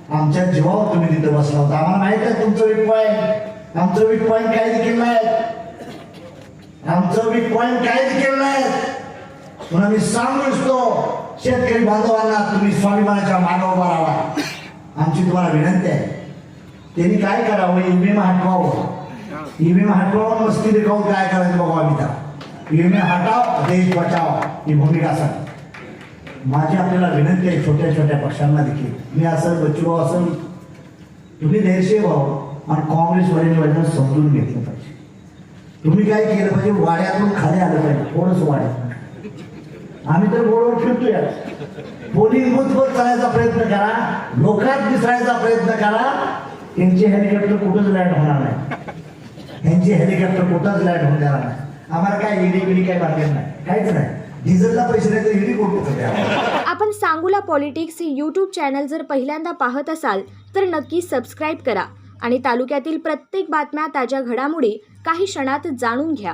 आमच्या जीवावर तुम्ही तिथं बसला होता. आम्हाला माहित आहे तुमचं वीक पॉईंट. आमचं वीक पॉईंट काय देखील नाही. आमचं वीक पॉईंट काय देखील नाही. म्हणून मी सांगू इच्छितो शेतकरी बांधवांना, तुम्ही स्वाभिमानाच्या मागावर उभा राहा. आमची तुम्हाला विनंती आहे, त्यांनी काय करावं, ईव्हीएम हटवावं. ईव्हीएम हटवावं, मस्ती देखावून काय करायचं बघा. आम्ही तर ईव्हीएम हटाव, देश बचाव ही भूमिका असेल. माझी आपल्याला विनंती आहे छोट्या छोट्या पक्षांना देखील, मी असेल, बच्चूभाऊ असेल, तुम्ही धैर्यशील व्हावं आणि काँग्रेसवाल्यांनी समजून घेतलं पाहिजे. तुम्ही काय केलं पाहिजे, वाड्यातून खाली आलं पाहिजे, थोडंसं वाड्यात. आम्ही तर रोडवर फिरतोय, पोलिंग बूथवर चालायचा प्रयत्न करा, लोकात दिसायचा प्रयत्न करा. त्यांची हेलिकॉप्टर कुठंच लँड होणार नाही. यांची हेलिकॉप्टर कुठंच लँड होऊन देणार नाही. आम्हाला काय ईडी बिडी काय बांधेल नाही, काहीच नाही. डिझेलला पैसे नाही तर ईडी कुठं. आपण सांगोला पॉलिटिक्स हे यूट्यूब चॅनल जर पहिल्यांदा पाहत असाल तर नक्की सबस्क्राईब करा आणि तालुक्यातील प्रत्येक बातम्या, ताज्या घडामोडी काही क्षणात जाणून घ्या.